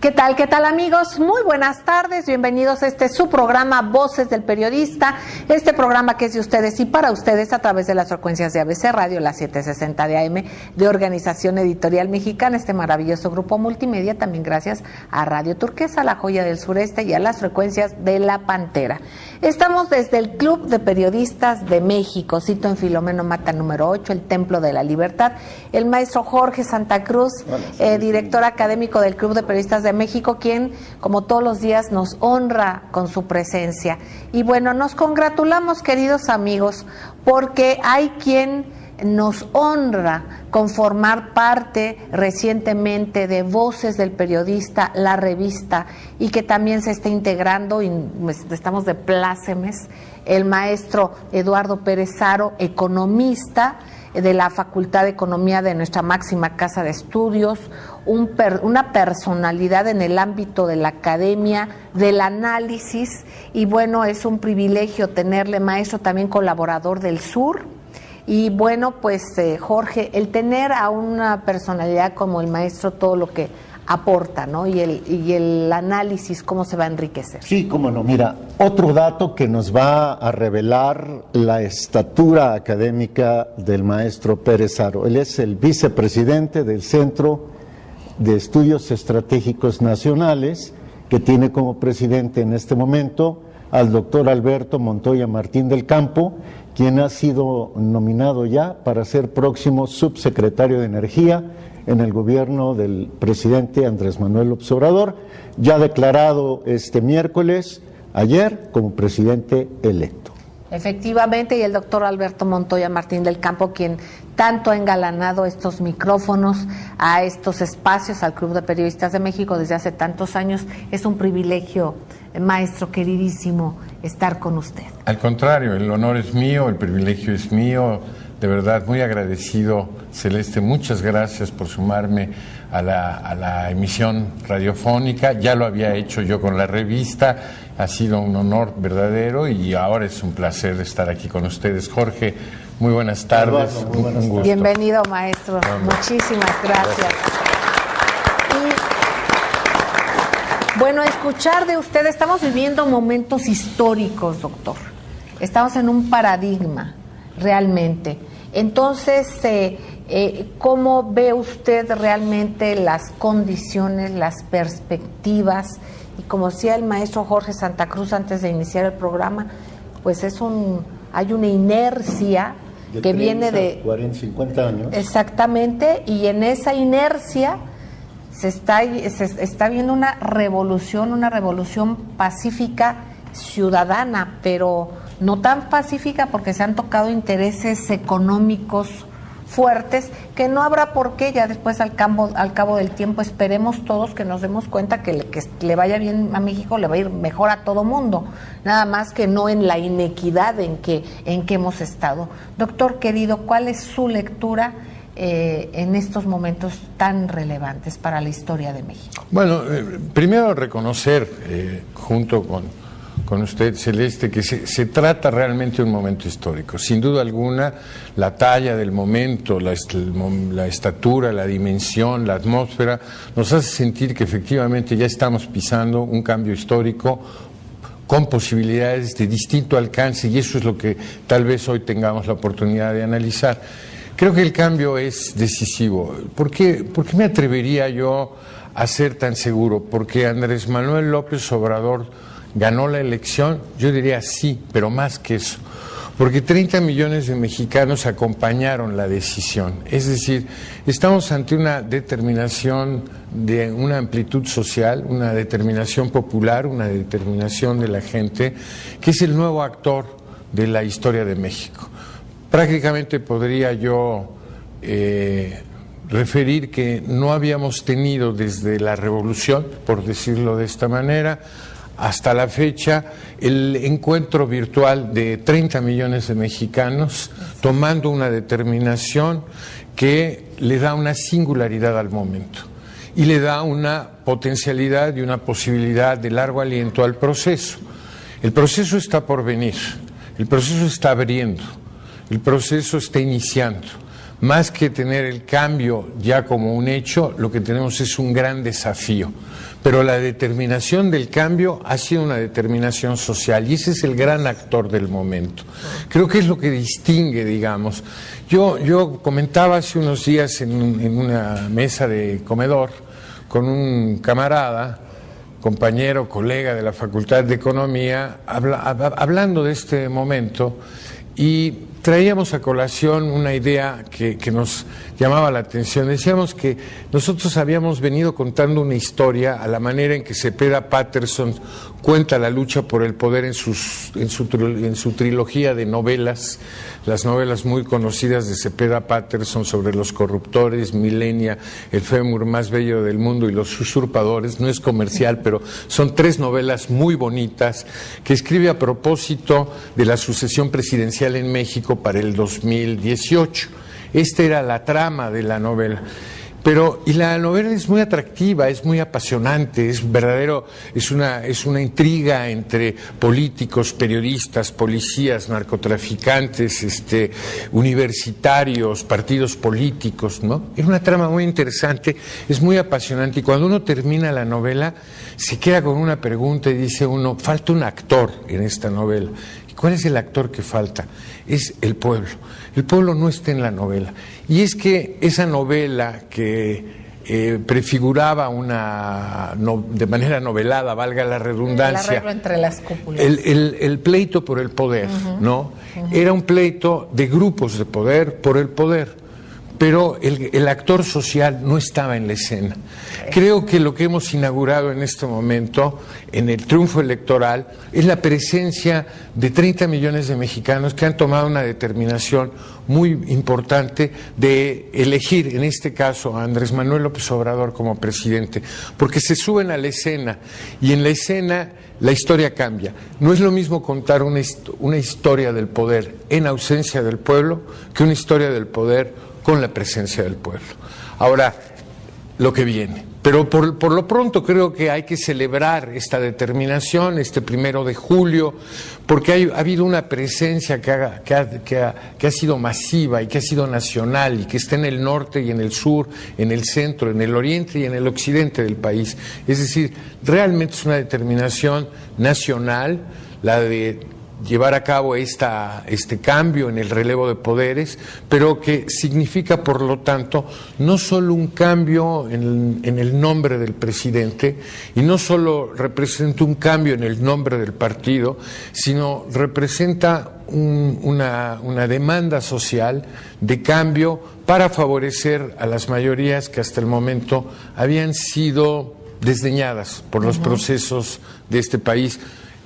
¿Qué tal? ¿Qué tal, amigos? Muy buenas tardes, bienvenidos a su programa Voces del Periodista, este programa que es de ustedes y para ustedes a través de las frecuencias de ABC Radio, la 760 de AM, de Organización Editorial Mexicana, este maravilloso grupo multimedia, también gracias a Radio Turquesa, La Joya del Sureste y a las frecuencias de La Pantera. Estamos desde el Club de Periodistas de México, cito en Filomeno Mata número 8, el Templo de la Libertad, el maestro Jorge Santa Cruz, director académico del Club de Periodistas de México, quien como todos los días nos honra con su presencia. Y bueno, nos congratulamos, queridos amigos, porque hay quien nos honra con formar parte recientemente de Voces del Periodista, la revista, y que también se está integrando, y estamos de plácemes, el maestro Eduardo Pérez Haro, economista de la Facultad de Economía de nuestra máxima casa de estudios, una personalidad en el ámbito de la academia, del análisis, y bueno, es un privilegio tenerle, maestro, también colaborador del Sur. Y bueno, pues Jorge, el tener a una personalidad como el maestro, todo lo que aporta, ¿no? Y el análisis, cómo se va a enriquecer. Sí, cómo no. Mira, otro dato que nos va a revelar la estatura académica del maestro Pérez Haro. Él es el vicepresidente del Centro de Estudios Estratégicos Nacionales, que tiene como presidente en este momento al doctor Alberto Montoya Martín del Campo, quien ha sido nominado ya para ser próximo subsecretario de Energía en el gobierno del presidente Andrés Manuel López Obrador, ya declarado este miércoles, ayer, como presidente electo. Efectivamente, y el doctor Alberto Montoya Martín del Campo, quien tanto ha engalanado estos micrófonos a estos espacios, al Club de Periodistas de México desde hace tantos años. Es un privilegio, maestro queridísimo, estar con usted. Al contrario, el honor es mío, el privilegio es mío. De verdad, muy agradecido, Celeste, muchas gracias por sumarme a la emisión radiofónica. Ya lo había hecho yo con la revista, ha sido un honor verdadero y ahora es un placer estar aquí con ustedes. Jorge, muy buenas tardes. Muy buenas tardes. Bienvenido, maestro. Muchísimas gracias. Y bueno, escuchar de usted, estamos viviendo momentos históricos, doctor. Estamos en un paradigma, realmente. Entonces, ¿cómo ve usted realmente las condiciones, las perspectivas? Y como decía el maestro Jorge Santa Cruz antes de iniciar el programa, pues hay una inercia que viene de 40, 50 años. Exactamente, y en esa inercia se está viendo una revolución pacífica ciudadana, pero no tan pacífica porque se han tocado intereses económicos fuertes que no habrá por qué, ya después al cabo del tiempo esperemos todos que nos demos cuenta que le vaya bien a México, le va a ir mejor a todo mundo, nada más que no en la inequidad en que hemos estado. Doctor querido, ¿cuál es su lectura en estos momentos tan relevantes para la historia de México? Bueno, primero reconocer junto con usted, Celeste, que se trata realmente de un momento histórico. Sin duda alguna, la talla del momento, la estatura, la dimensión, la atmósfera, nos hace sentir que efectivamente ya estamos pisando un cambio histórico con posibilidades de distinto alcance, y eso es lo que tal vez hoy tengamos la oportunidad de analizar. Creo que el cambio es decisivo. ¿Por qué me atrevería yo a ser tan seguro? Porque Andrés Manuel López Obrador ganó la elección. Yo diría sí, pero más que eso, porque 30 millones de mexicanos acompañaron la decisión. Es decir, estamos ante una determinación de una amplitud social, una determinación popular, una determinación de la gente, que es el nuevo actor de la historia de México. Prácticamente podría yo referir que no habíamos tenido desde la revolución, por decirlo de esta manera, hasta la fecha, el encuentro virtual de 30 millones de mexicanos tomando una determinación que le da una singularidad al momento y le da una potencialidad y una posibilidad de largo aliento al proceso. El proceso está por venir, el proceso está abriendo, el proceso está iniciando. más que tener el cambio ya como un hecho, lo que tenemos es un gran desafío. Pero la determinación del cambio ha sido una determinación social y ese es el gran actor del momento. Creo que es lo que distingue, digamos. Yo comentaba hace unos días en una mesa de comedor con un camarada, compañero, colega de la Facultad de Economía, hablando de este momento, y traíamos a colación una idea que nos llamaba la atención. Decíamos que nosotros habíamos venido contando una historia a la manera en que Cepeda Patterson cuenta la lucha por el poder en su trilogía de novelas, las novelas muy conocidas de Cepeda Patterson sobre los corruptores, Milenia, el fémur más bello del mundo y los usurpadores. No es comercial, pero son 3 novelas muy bonitas que escribe a propósito de la sucesión presidencial en México para el 2018. Esta era la trama de la novela. Y la novela es muy atractiva, es muy apasionante, es una intriga entre políticos, periodistas, policías, narcotraficantes, universitarios, partidos políticos, ¿no? Es una trama muy interesante, es muy apasionante, y cuando uno termina la novela se queda con una pregunta y dice uno, falta un actor en esta novela. ¿Cuál es el actor que falta? Es el pueblo. El pueblo no está en la novela. Y es que esa novela que prefiguraba de manera novelada, valga la redundancia, el arreglo entre las cúpulas, el pleito por el poder, ¿no? Era un pleito de grupos de poder por el poder. Pero el actor social no estaba en la escena. Creo que lo que hemos inaugurado en este momento, en el triunfo electoral, es la presencia de 30 millones de mexicanos que han tomado una determinación muy importante de elegir, en este caso, a Andrés Manuel López Obrador como presidente, porque se suben a la escena, y en la escena la historia cambia. No es lo mismo contar una historia del poder en ausencia del pueblo que una historia del poder con la presencia del pueblo. Ahora, lo que viene. Pero por lo pronto creo que hay que celebrar esta determinación, este 1 de julio, porque ha habido una presencia que ha sido masiva y que ha sido nacional y que está en el norte y en el sur, en el centro, en el oriente y en el occidente del país. Es decir, realmente es una determinación nacional, la de llevar a cabo este cambio en el relevo de poderes, pero que significa, por lo tanto, no solo un cambio en el nombre del presidente, y no solo representa un cambio en el nombre del partido, sino representa una demanda social de cambio para favorecer a las mayorías que hasta el momento habían sido desdeñadas por los procesos de este país.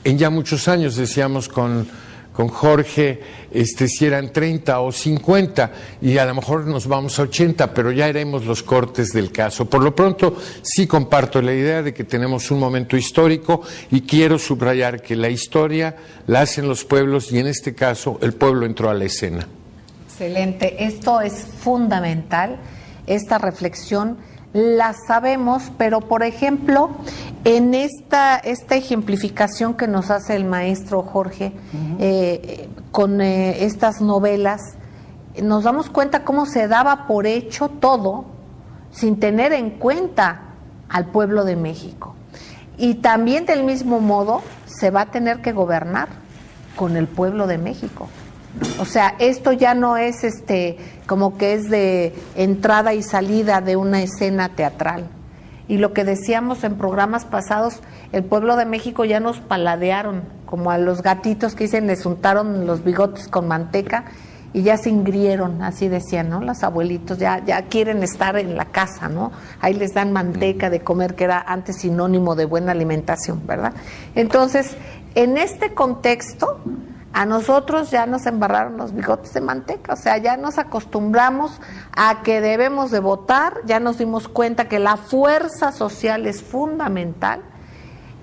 En ya muchos años, decíamos con Jorge, si eran 30 o 50, y a lo mejor nos vamos a 80, pero ya haremos los cortes del caso. Por lo pronto, sí comparto la idea de que tenemos un momento histórico, y quiero subrayar que la historia la hacen los pueblos, y en este caso el pueblo entró a la escena. Excelente, esto es fundamental, esta reflexión. La sabemos, pero por ejemplo, en esta ejemplificación que nos hace el maestro Jorge, con estas novelas, nos damos cuenta cómo se daba por hecho todo sin tener en cuenta al pueblo de México. Y también del mismo modo se va a tener que gobernar con el pueblo de México. O sea, esto ya no es como que es de entrada y salida de una escena teatral. Y lo que decíamos en programas pasados, el pueblo de México ya nos paladearon, como a los gatitos que dicen, les untaron los bigotes con manteca y ya se ingrieron, así decían, ¿no? Los abuelitos ya quieren estar en la casa, ¿no? Ahí les dan manteca de comer, que era antes sinónimo de buena alimentación, ¿verdad? Entonces, en este contexto, a nosotros ya nos embarraron los bigotes de manteca, o sea, ya nos acostumbramos a que debemos de votar, ya nos dimos cuenta que la fuerza social es fundamental,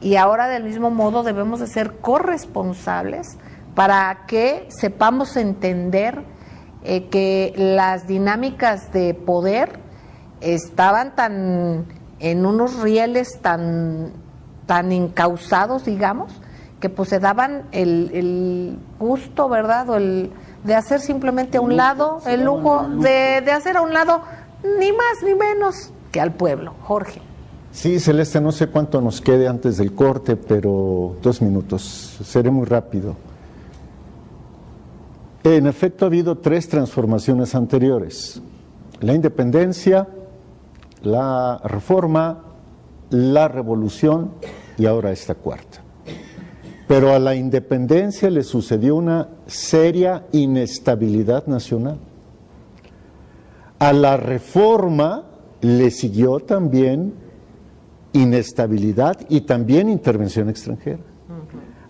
y ahora del mismo modo debemos de ser corresponsables para que sepamos entender que las dinámicas de poder estaban en unos rieles tan encausados, digamos, que pues se daban el gusto, ¿verdad? O de hacer simplemente a un lado, el lujo de hacer a un lado ni más ni menos que al pueblo. Jorge. Sí, Celeste, no sé cuánto nos quede antes del corte, pero 2 minutos, seré muy rápido. En efecto, ha habido 3 transformaciones anteriores: la independencia, la reforma, la revolución y ahora esta cuarta. Pero a la independencia le sucedió una seria inestabilidad nacional. A la reforma le siguió también inestabilidad y también intervención extranjera.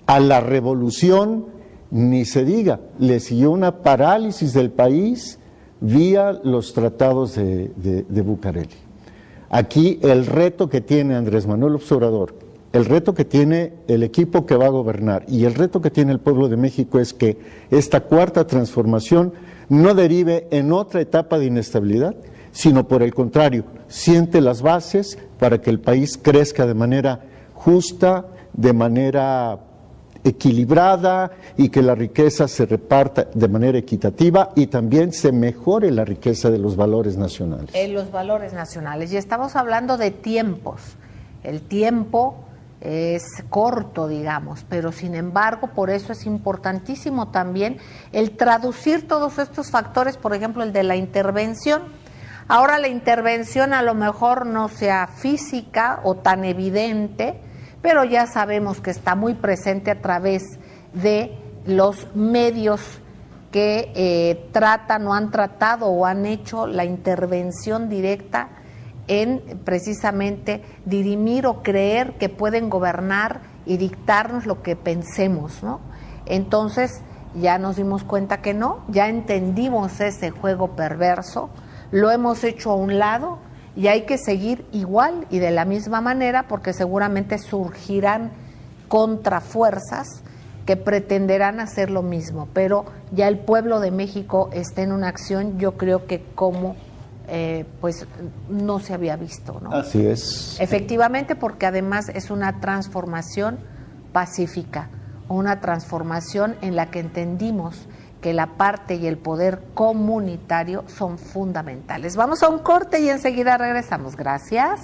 A la revolución, ni se diga, le siguió una parálisis del país vía los tratados de Bucareli. Aquí el reto que tiene Andrés Manuel López Obrador, el reto que tiene el equipo que va a gobernar y el reto que tiene el pueblo de México es que esta cuarta transformación no derive en otra etapa de inestabilidad, sino por el contrario, siente las bases para que el país crezca de manera justa, de manera equilibrada y que la riqueza se reparta de manera equitativa y también se mejore la riqueza de los valores nacionales. Los valores nacionales. Y estamos hablando de tiempos. El tiempo es corto, digamos, pero sin embargo, por eso es importantísimo también el traducir todos estos factores, por ejemplo, el de la intervención. Ahora la intervención a lo mejor no sea física o tan evidente, pero ya sabemos que está muy presente a través de los medios que tratan o han tratado o han hecho la intervención directa en precisamente dirimir o creer que pueden gobernar y dictarnos lo que pensemos, ¿no? Entonces ya nos dimos cuenta que no, ya entendimos ese juego perverso, lo hemos hecho a un lado y hay que seguir igual y de la misma manera porque seguramente surgirán contrafuerzas que pretenderán hacer lo mismo, pero ya el pueblo de México está en una acción, yo creo que como pues no se había visto, ¿no? Así es. Efectivamente, porque además es una transformación pacífica, una transformación en la que entendimos que la parte y el poder comunitario son fundamentales. Vamos a un corte y enseguida regresamos. Gracias.